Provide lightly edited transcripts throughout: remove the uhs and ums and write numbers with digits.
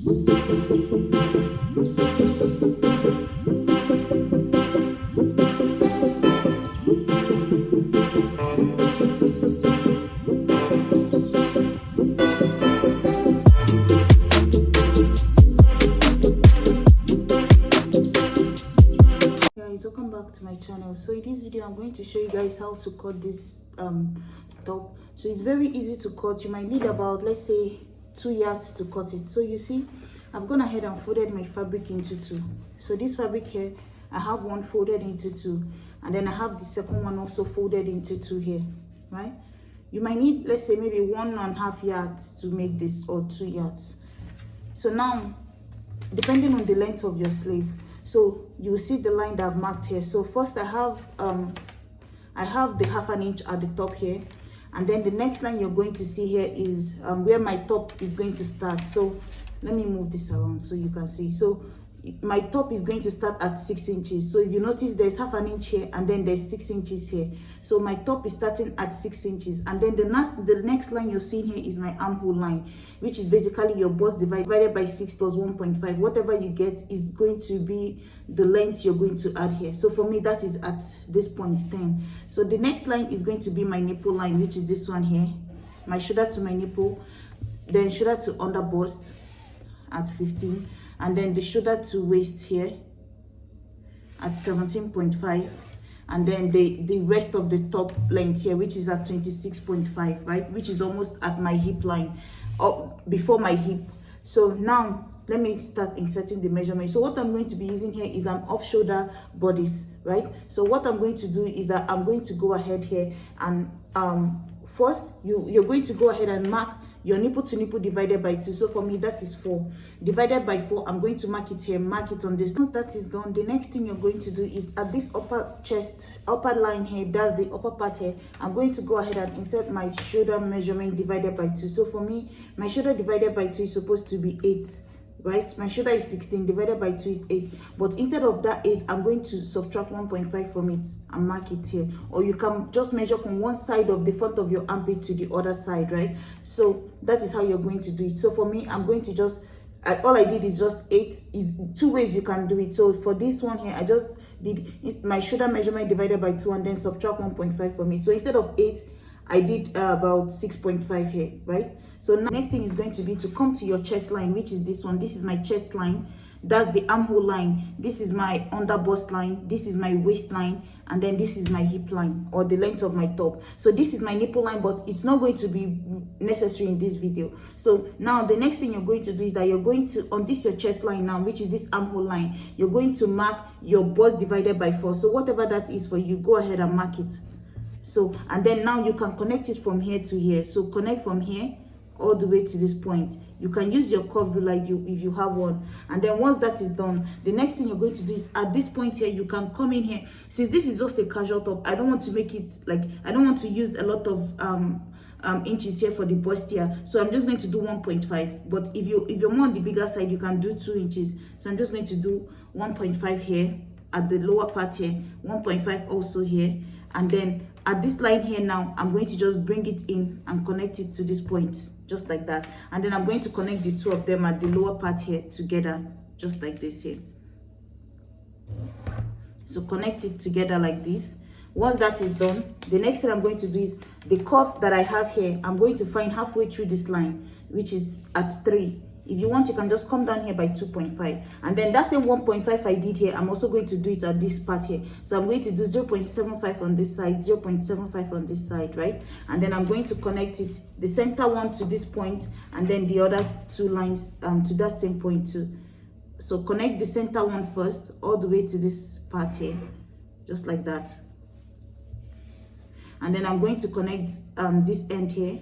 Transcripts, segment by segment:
Welcome back to my channel. So in this video I'm going to show you guys how to cut this top. So it's very easy to cut. You might need about, let's say, 2 yards to cut it. So you see, I've gone ahead and folded my fabric into two. So this fabric here, I have one folded into two, and then I have the second one also folded into two here, right? You might need, let's say, maybe 1.5 yards to make this, or 2 yards. So now, depending on the length of your sleeve, so you will see the line that I've marked here. So first I have the 1/2 inch at the top here, and then the next line you're going to see here is where my top is going to start. So let me move this around so you can see. So my top is going to start at 6 inches. So if you notice, there's 1/2 inch here, and then there's 6 inches here. So my top is starting at 6 inches, and then the next line you're seeing here is my armhole line, which is basically your bust divided by 6 plus 1.5. Whatever you get is going to be the length you're going to add here. So for me, that is at this point 10. So the next line is going to be my nipple line, which is this one here, my shoulder to my nipple, then shoulder to under bust at 15, and then the shoulder to waist here at 17.5, and then the rest of the top length here, which is at 26.5, right, which is almost at my hip line, or before my hip. So now let me start inserting the measurement. So what I'm going to be using here is an off shoulder bodice, right? So what I'm going to do is that I'm going to go ahead here and first you're going to go ahead and mark your nipple to nipple divided by 2. So for me, that is 4 divided by 4. I'm going to mark it here, mark it on this. Once that is done, the next thing you're going to do is at this upper chest, upper line here, that's the upper part here, I'm going to go ahead and insert my shoulder measurement divided by 2. So for me, my shoulder divided by 2 is supposed to be 8, right? My shoulder is 16, divided by 2 is 8, but instead of that 8, I'm going to subtract 1.5 from it and mark it here. Or you can just measure from one side of the front of your armpit to the other side, right? So that is how you're going to do it. So for me, I'm going to just, all I did is just 8. Is 2 ways you can do it. So for this one here, I just did my shoulder measurement divided by 2 and then subtract 1.5 from it. So instead of 8, I did about 6.5 here, right? So now, next thing is going to be to come to your chest line, which is this one. This is my chest line. That's the armhole line. This is my under bust line. This is my waist line. And then this is my hip line, or the length of my top. So this is my nipple line, but it's not going to be necessary in this video. So now the next thing you're going to do is that you're going to, on this your chest line now, which is this armhole line, you're going to mark your bust divided by 4. So whatever that is for you, go ahead and mark it. So, and then now you can connect it from here to here. So connect from here all the way to this point. You can use your curved ruler if you have one. And then once that is done, the next thing you're going to do is at this point here, you can come in here. Since this is just a casual top, I don't want to make it like, I don't want to use a lot of inches here for the bustier. So I'm just going to do 1.5. But if you're more on the bigger side, you can do 2 inches. So I'm just going to do 1.5 here at the lower part here, 1.5 also here, and then at this line here now, I'm going to just bring it in and connect it to this point, just like that. And then I'm going to connect the two of them at the lower part here together, just like this here. So connect it together like this. Once that is done, the next thing I'm going to do is the curve that I have here, I'm going to find halfway through this line, which is at 3. If you want, you can just come down here by 2.5. And then that same 1.5 I did here, I'm also going to do it at this part here. So I'm going to do 0.75 on this side, 0.75 on this side, right? And then I'm going to connect it, the center one to this point, and then the other 2 lines to that same point too. So connect the center one first, all the way to this part here, just like that. And then I'm going to connect this end here.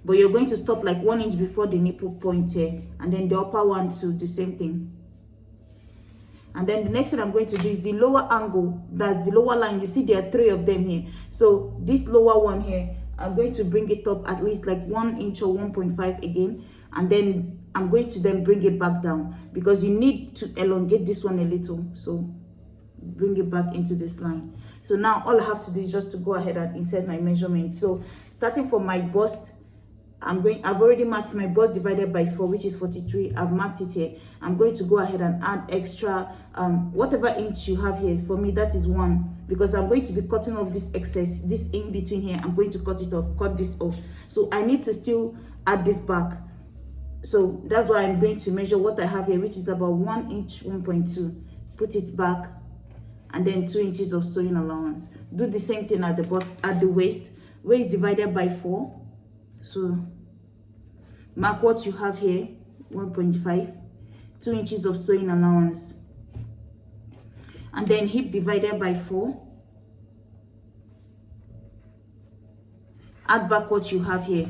But you're going to stop like 1 inch before the nipple point here, and then the upper one to the same thing. And then the next thing I'm going to do is the lower angle, that's the lower line. You see there are 3 of them here. So this lower one here, I'm going to bring it up at least like 1 inch or 1.5 again, and then I'm going to then bring it back down, because you need to elongate this one a little. So bring it back into this line. So now all I have to do is just to go ahead and insert my measurement. So starting from my bust I've already marked my bust divided by 4, which is 43. I've marked it here. I'm going to go ahead and add extra whatever inch you have here. For me, that is 1, because I'm going to be cutting off this excess, this in between here. I'm going to cut it off, cut this off. So I need to still add this back. So that's why I'm going to measure what I have here, which is about 1 inch, 1.2. Put it back, and then 2 inches of sewing allowance. Do the same thing at the waist. Waist divided by 4. So mark what you have here, 1.5, 2 inches of sewing allowance. And then hip divided by 4. Add back what you have here.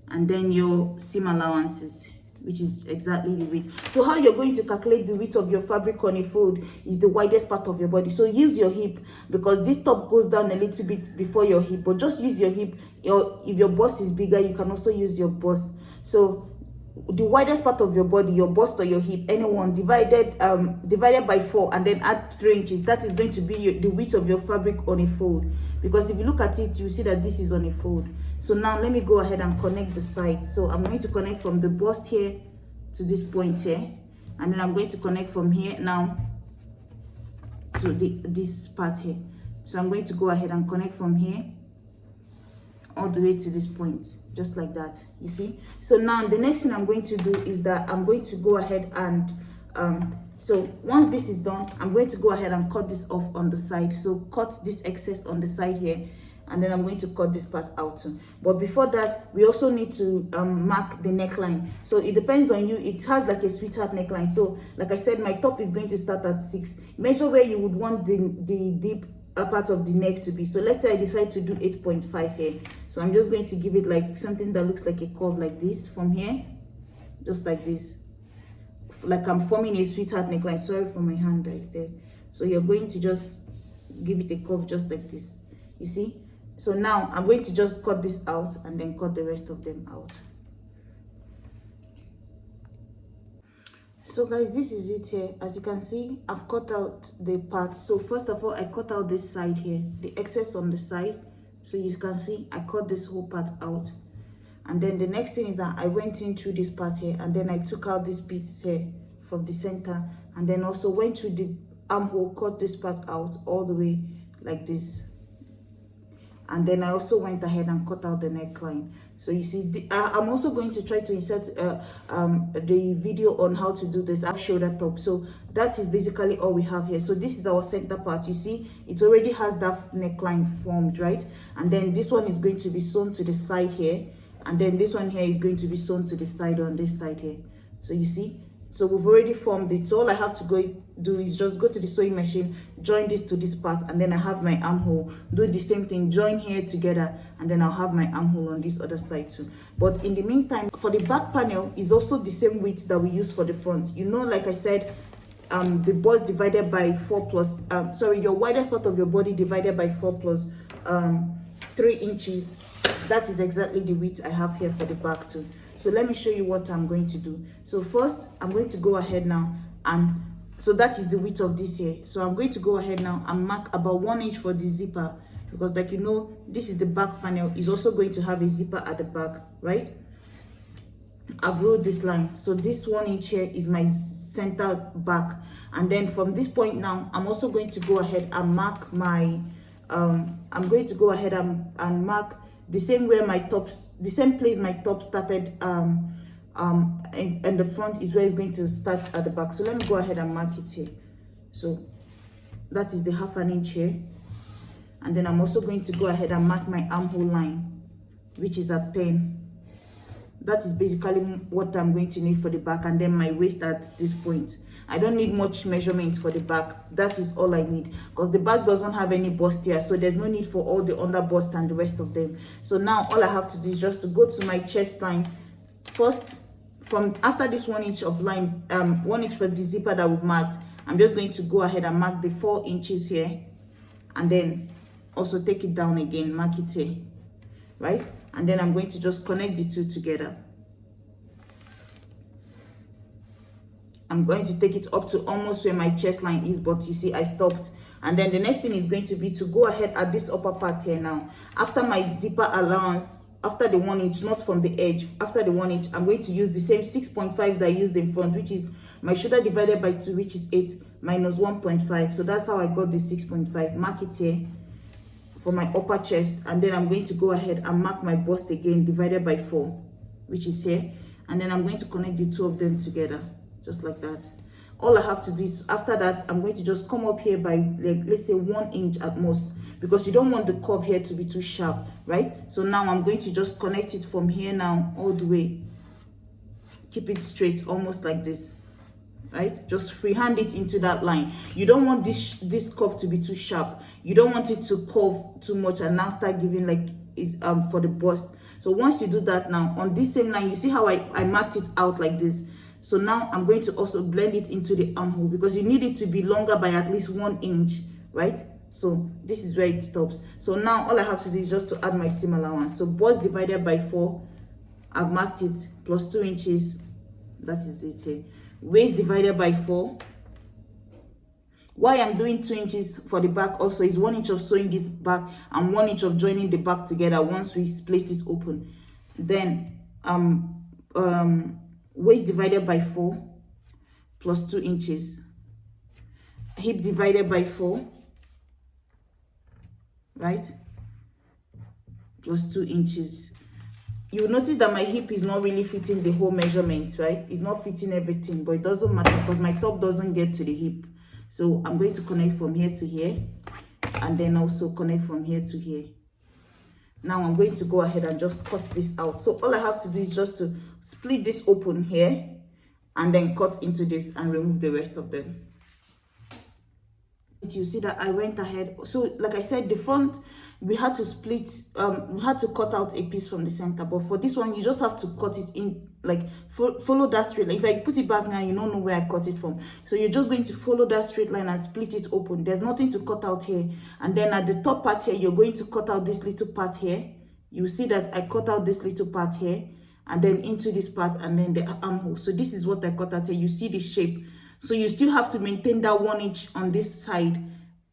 And then your seam allowances, which is exactly the width. So how you're going to calculate the width of your fabric on a fold is the widest part of your body. So use your hip, because this top goes down a little bit before your hip, but just use your hip. If your bust is bigger, you can also use your bust. So the widest part of your body, your bust or your hip, anyone, divided by 4, and then add 3 inches. That is going to be the width of your fabric on a fold. Because if you look at it, you see that this is on a fold. So now let me go ahead and connect the sides. So I'm going to connect from the bust here to this point here, and then I'm going to connect from here now to this part here. So I'm going to go ahead and connect from here all the way to this point, just like that, you see. So now the next thing I'm going to do is that I'm going to go ahead and so once this is done, I'm going to go ahead and cut this off on the side. So cut this excess on the side here, and then I'm going to cut this part out too. But before that, we also need to mark the neckline. So it depends on you. It has like a sweetheart neckline. So like I said, my top is going to start at 6. Measure where you would want the deep part of the neck to be. So let's say I decide to do 8.5 here. So I'm just going to give it like something that looks like a curve like this from here, just like this, like I'm forming a sweetheart neckline. Sorry for my hand that is there. So you're going to just give it a curve just like this, you see. So now I'm going to just cut this out and then cut the rest of them out. So guys, this is it here. As you can see, I've cut out the parts. So first of all, I cut out this side here, the excess on the side. So you can see I cut this whole part out. And then the next thing is that I went in through this part here, and then I took out this piece here from the center, and then also went through the armhole, cut this part out all the way like this. And then I also went ahead and cut out the neckline. So you see, I'm also going to try to insert the video on how to do this. I've shoulder top. So that is basically all we have here. So this is our center part. You see, it already has that neckline formed, right? And then this one is going to be sewn to the side here. And then this one here is going to be sewn to the side on this side here. So you see, so we've already formed it. So all I have to go do is just go to the sewing machine, join this to this part, and then I have my armhole. Do the same thing, join here together, and then I'll have my armhole on this other side too. But in the meantime, for the back panel is also the same width that we use for the front. You know, like I said, the bust divided by 4 plus, your widest part of your body divided by 4 plus 3 inches. That is exactly the width I have here for the back too. So let me show you what I'm going to do. So first, I'm going to go ahead now, and so that is the width of this here. So I'm going to go ahead now and mark about 1 inch for the zipper, because like you know, this is the back panel. Is also going to have a zipper at the back, right? I've rolled this line. So this 1 inch here is my center back. And then from this point now, I'm also going to go ahead and mark my, I'm going to go ahead and mark the same way my tops, the same place my top started, and the front is where it's going to start at the back. So let me go ahead and mark it here. So that is the 1/2 inch here. And then I'm also going to go ahead and mark my armhole line, which is at 10. That is basically what I'm going to need for the back, and then my waist at this point. I don't need much measurement for the back. That is all I need, because the back doesn't have any bust here, so there's no need for all the under bust and the rest of them. So now all I have to do is just to go to my chest line first. From after this 1 inch of line, 1 inch for the zipper that we've marked, I'm just going to go ahead and mark the 4 inches here, and then also take it down again, mark it here, right? And then I'm going to just connect the two together. I'm going to take it up to almost where my chest line is, but you see I stopped And then the next thing is going to be to go ahead at this upper part here now. After my zipper allowance, after the 1 inch, not from the edge, after the 1 inch, I'm going to use the same 6.5 that I used in front, which is my shoulder divided by 2, which is 8 minus 1.5. So that's how I got the 6.5. Mark it here for my upper chest, and then I'm going to go ahead and mark my bust again divided by 4, which is here, and then I'm going to connect the two of them together just like that. All I have to do is, after that, I'm going to just come up here by, like, let's say 1 inch at most, because you don't want the curve here to be too sharp, right? So now I'm going to just connect it from here now all the way. Keep it straight, almost like this, right? Just freehand it into that line. You don't want this curve to be too sharp. You don't want it to curve too much and now start giving like for the bust. So once you do that now, on this same line, you see how I marked it out like this. So now I'm going to also blend it into the armhole, because you need it to be longer by at least 1 inch, right? So this is where it stops. So now all I have to do is just to add my seam allowance. So bust divided by 4, I've marked it, plus 2 inches. That is it here. Waist divided by 4. Why I'm doing 2 inches for the back also is 1 inch of sewing this back and 1 inch of joining the back together once we split it open. Then waist divided by 4 plus 2 inches. Hip divided by 4, right? Plus 2 inches. You'll notice that my hip is not really fitting the whole measurement, right? It's not fitting everything, but it doesn't matter because my top doesn't get to the hip. So I'm going to connect from here to here, and then also connect from here to here. Now I'm going to go ahead and just cut this out. So all I have to do is just to split this open here and then cut into this and remove the rest of them. You see that I went ahead. So like I said, the front, we had to split, we had to cut out a piece from the center, but for this one you just have to cut it in, like follow that straight line. If I put it back now, you don't know where I cut it from, so you're just going to follow that straight line and split it open. There's nothing to cut out here. And then at the top part here, you're going to cut out this little part here. You see that I cut out this little part here, and then into this part, and then the armhole. So this is what I cut out here. You see the shape. So you still have to maintain that 1 inch on this side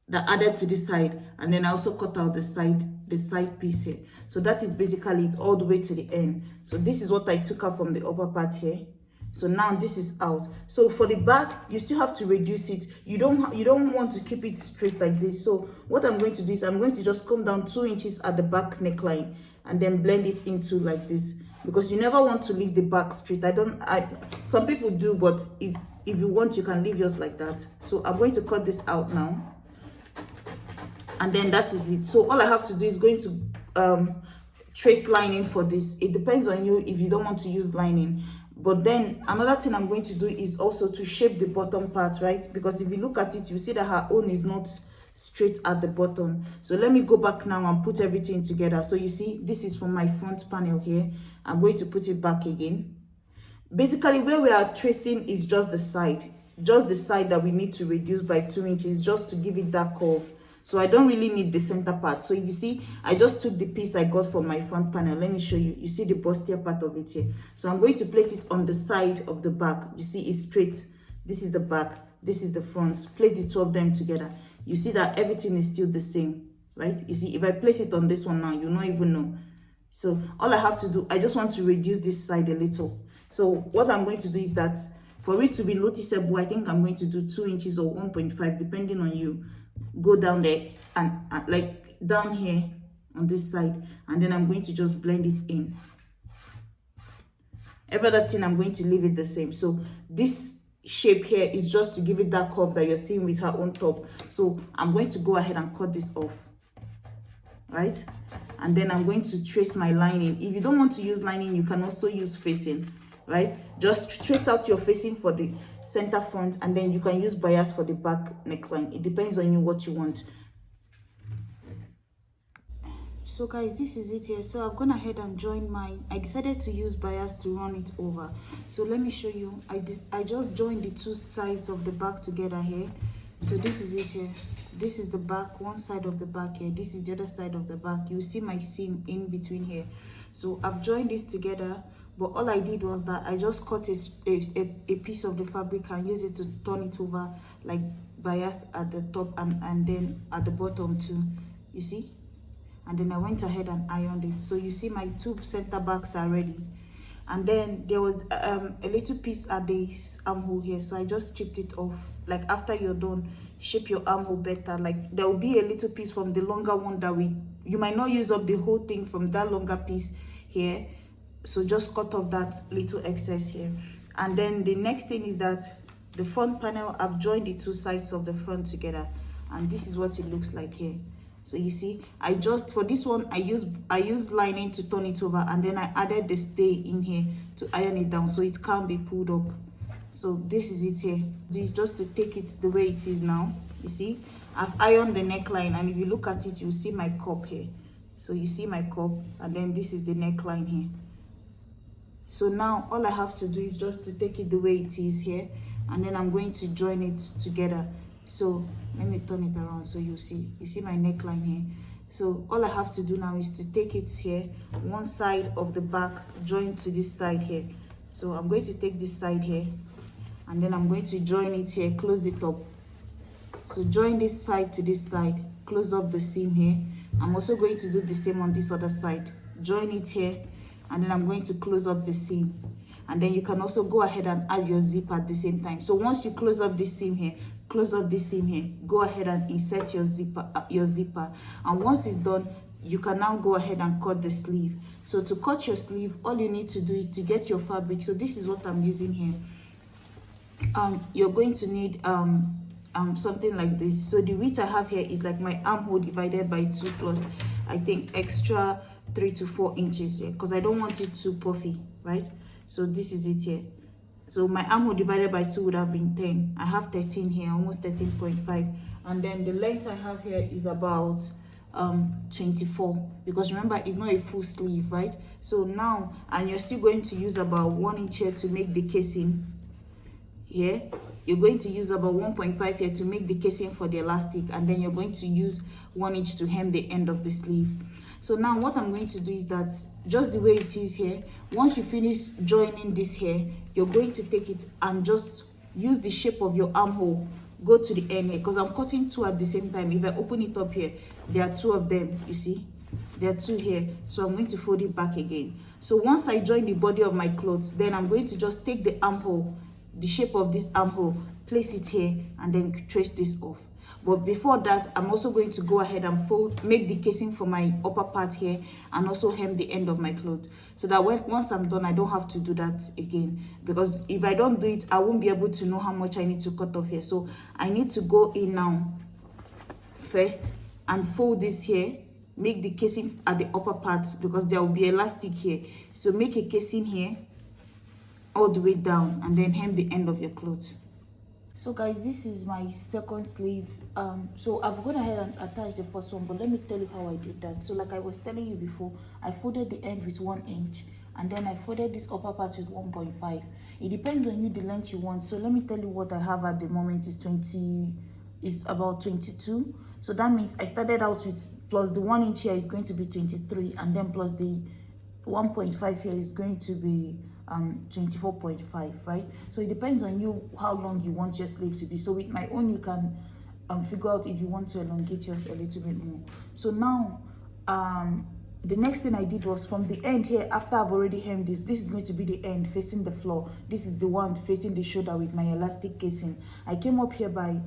that added to this side, and then I also cut out the side piece here. So that is basically it all the way to the end. So this is what I took out from the upper part here. So now this is out. So for the back, you still have to reduce it. You don't want to keep it straight like this. So what I'm going to do is I'm going to just come down 2 inches at the back neckline and then blend it into like this, because you never want to leave the back straight. Some people do, but if you want, you can leave yours like that. So I'm going to cut this out now, and then that is it. So all I have to do is going to trace lining for this. It depends on you if you don't want to use lining. But then another thing I'm going to do is also to shape the bottom part, right? Because if you look at it, you see that her own is not straight at the bottom. So let me go back now and put everything together. So you see, this is from my front panel here. I'm going to put it back again. Basically, where we are tracing is just the side that we need to reduce by 2 inches, just to give it that curve. So I don't really need the center part. So you see, I just took the piece I got from my front panel. Let me show you. You see the bustier part of it here. So I'm going to place it on the side of the back. You see, it's straight. This is the back. This is the front. Place the two of them together. You see that everything is still the same, right? You see, if I place it on this one now, you'll not even know. So all I have to do, I just want to reduce this side a little. So what I'm going to do is that for it to be noticeable, I think I'm going to do 2 inches or 1.5, depending on you. Go down there and like down here on this side, and then I'm going to just blend it in. Every other thing I'm going to leave it the same. So this shape here is just to give it that curve that you're seeing with her own top. So I'm going to go ahead and cut this off, right? And then I'm going to trace my lining. If you don't want to use lining, you can also use facing, right? Just trace out your facing for the center front, and then you can use bias for the back neckline. It depends on you what you want. So guys, this is it here. So I've gone ahead and joined mine. I decided to use bias to run it over. So let me show you. I just joined the two sides of the back together here. So this is it here. This is the back, one side of the back here. This is the other side of the back. You see my seam in between here. So I've joined this together, but all I did was that I just cut a piece of the fabric and used it to turn it over like biased at the top and then at the bottom too, you see. And then I went ahead and ironed it. So you see my 2 center backs are ready. And then there was a little piece at this armhole here, so I just chipped it off. Like after you're done, shape your armhole better. Like there will be a little piece from the longer one that you might not use up the whole thing from that longer piece here, so just cut off that little excess here. And then the next thing is that the front panel, I've joined the 2 sides of the front together, and this is what it looks like here. So you see, I just, for this one, I use lining to turn it over, and then I added the stay in here to iron it down so it can't be pulled up. So this is it here. This is just to take it the way it is now. You see, I've ironed the neckline, and if you look at it, you'll see my cup here. So you see my cup, and then this is the neckline here. So now all I have to do is just to take it the way it is here, and then I'm going to join it together. So let me turn it around so you see my neckline here. So all I have to do now is to take it here, one side of the back join to this side here. So I'm going to take this side here, and then I'm going to join it here, close it up. So join this side to this side, close up the seam here. I'm also going to do the same on this other side, join it here, and then I'm going to close up the seam. And then you can also go ahead and add your zip at the same time. So once you close up this seam here, close up this seam here, go ahead and insert your zipper. And once it's done, you can now go ahead and cut the sleeve. So to cut your sleeve, all you need to do is to get your fabric. So this is what I'm using here. You're going to need something like this. So the width I have here is like my armhole divided by 2 plus, I think, extra 3 to 4 inches here, because I don't want it too puffy, right? So this is it here. So my armhole divided by 2 would have been 10. I have 13 here, almost 13.5. And then the length I have here is about 24, because remember, it's not a full sleeve, right? So now, and you're still going to use about 1 inch here to make the casing here. You're going to use about 1.5 here to make the casing for the elastic, and then you're going to use 1 inch to hem the end of the sleeve. So now what I'm going to do is that just the way it is here, once you finish joining this here, you're going to take it and just use the shape of your armhole, go to the end here, because I'm cutting 2 at the same time. If I open it up here, there are 2 of them, you see, there are 2 here. So I'm going to fold it back again. So once I join the body of my clothes, then I'm going to just take the armhole, the shape of this armhole, place it here, and then trace this off. But before that, I'm also going to go ahead and make the casing for my upper part here, and also hem the end of my cloth, so that once I'm done, I don't have to do that again. Because if I don't do it, I won't be able to know how much I need to cut off here. So I need to go in now first and fold this here, make the casing at the upper part, because there will be elastic here. So make a casing here all the way down, and then hem the end of your cloth. So guys, this is my second sleeve. So I've gone ahead and attached the first one, but let me tell you how I did that. So like I was telling you before, I folded the end with 1 inch, and then I folded this upper part with 1.5. It depends on you the length you want. So let me tell you what I have at the moment is about 22. So that means I started out with, plus the 1 inch here is going to be 23, and then plus the 1.5 here is going to be 24.5, right? So it depends on you how long you want your sleeve to be. So with my own, you can figure out if you want to elongate yours a little bit more. So now the next thing I did was from the end here, after I've already hemmed this is going to be the end facing the floor. This is the one facing the shoulder with my elastic casing. I came up here by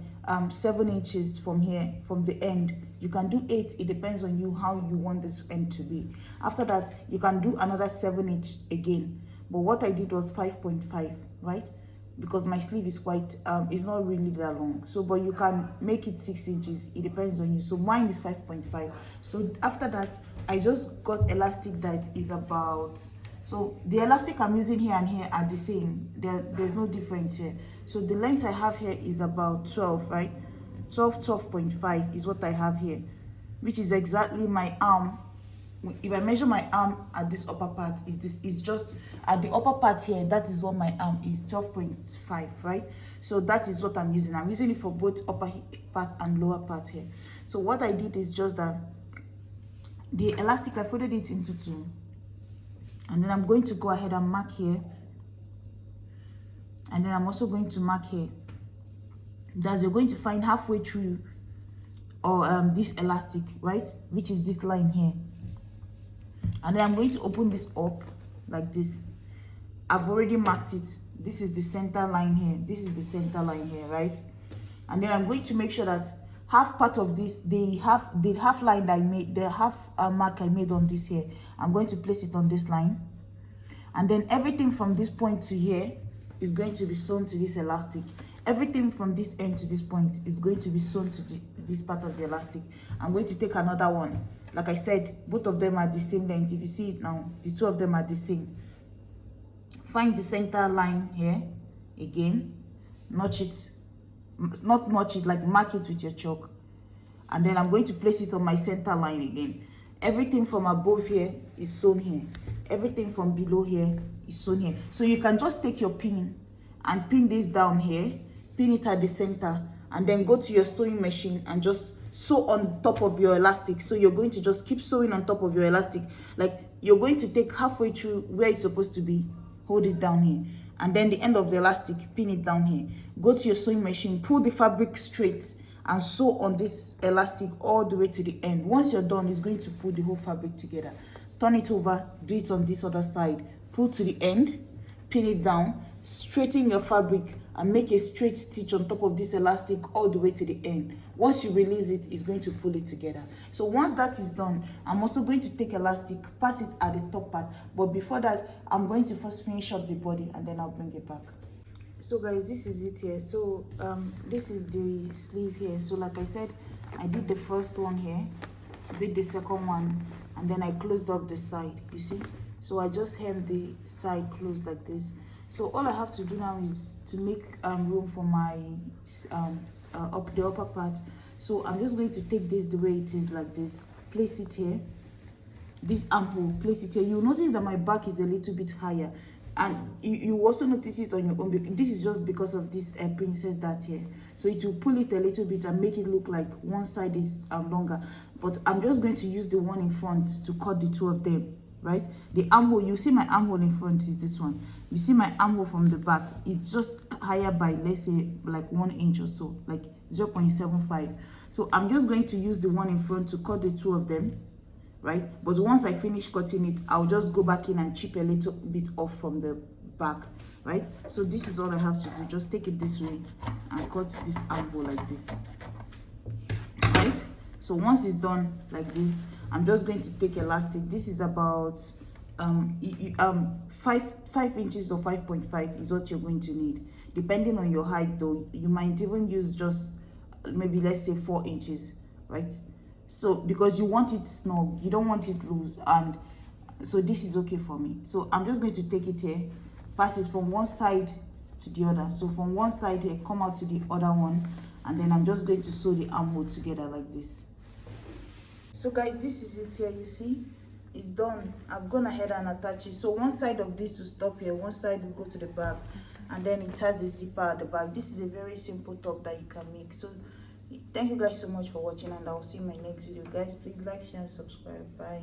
7 inches from here, from the end. You can do 8, it depends on you how you want this end to be. After that, you can do another 7 inch again. But what I did was 5.5, right? Because my sleeve is quite, it's not really that long. So, but you can make it 6 inches. It depends on you. So mine is 5.5. So after that, I just got elastic that is about, so the elastic I'm using here and here are the same. There's no difference here. So the length I have here is about 12, right? 12.5 is what I have here, which is exactly my arm. If I measure my arm at this upper part, is just at the upper part here, that is what my arm is, 12.5, right? So that is what I'm using. I'm using it for both upper part and lower part here. So what I did is just that the elastic, I folded it into 2, and then I'm going to go ahead and mark here, and then I'm also going to mark here. that you're going to find halfway through or this elastic, right, which is this line here. And then I'm going to open this up like this. I've already marked it. This is the center line here, this is the center line here, right? And then I'm going to make sure that half part of this, the half line that I made, the half mark I made on this here, I'm going to place it on this line. And then everything from this point to here is going to be sewn to this elastic. Everything from this end to this point is going to be sewn to this part of the elastic. I'm going to take another one. Like I said, both of them are the same length. If you see it now, the two of them are the same. Find the center line here again, notch it, not notch it, like mark it with your chalk. And then I'm going to place it on my center line again. Everything from above here is sewn here. Everything from below here is sewn here. So you can just take your pin and pin this down here, pin it at the center, and then go to your sewing machine and just sew on top of your elastic. So you're going to just keep sewing on top of your elastic. Like you're going to take halfway through where it's supposed to be, hold it down here, and then the end of the elastic, pin it down here. Go to your sewing machine, pull the fabric straight and sew on this elastic all the way to the end. Once you're done, it's going to pull the whole fabric together. Turn it over, do it on this other side, pull to the end, pin it down, straighten your fabric and make a straight stitch on top of this elastic all the way to the end. Once you release it, it's going to pull it together. So once that is done, I'm also going to take elastic, pass it at the top part, but before that, I'm going to first finish up the body and then I'll bring it back. So guys, this is it here. So this is the sleeve here. So like I said, I did the first one here, did the second one, and then I closed up the side, you see. So I just hemmed the side closed like this. So all I have to do now is to make room for my the upper part. So I'm just going to take this the way it is like this, place it here, this armhole, place it here. You'll notice that my back is a little bit higher, and you also notice it on your own. This is just because of this princess dart here. So it will pull it a little bit and make it look like one side is longer, but I'm just going to use the one in front to cut the two of them, right? The armhole, you see my armhole in front is this one. You see my armhole from the back, it's just higher by, let's say, like 1 inch or so, like 0.75. So I'm just going to use the one in front to cut the two of them, right? But once I finish cutting it, I'll just go back in and chip a little bit off from the back, right? So this is all I have to do. Just take it this way and cut this armhole like this, right? So once it's done like this, I'm just going to take elastic. This is about 5 inches or 5.5 is what you're going to need. Depending on your height though, you might even use just maybe, let's say, 4 inches, right? So because you want it snug, you don't want it loose, and so this is okay for me. So I'm just going to take it here, pass it from one side to the other. So from one side here, come out to the other one, and then I'm just going to sew the armhole together like this. So guys, this is it here. You see, it's done. I've gone ahead and attached it. So one side of this will stop here, one side will go to the back, and then it has a zipper at the back. This is a very simple top that you can make. So thank you guys so much for watching, and I'll see you in my next video. Guys, please like, share, and subscribe. Bye.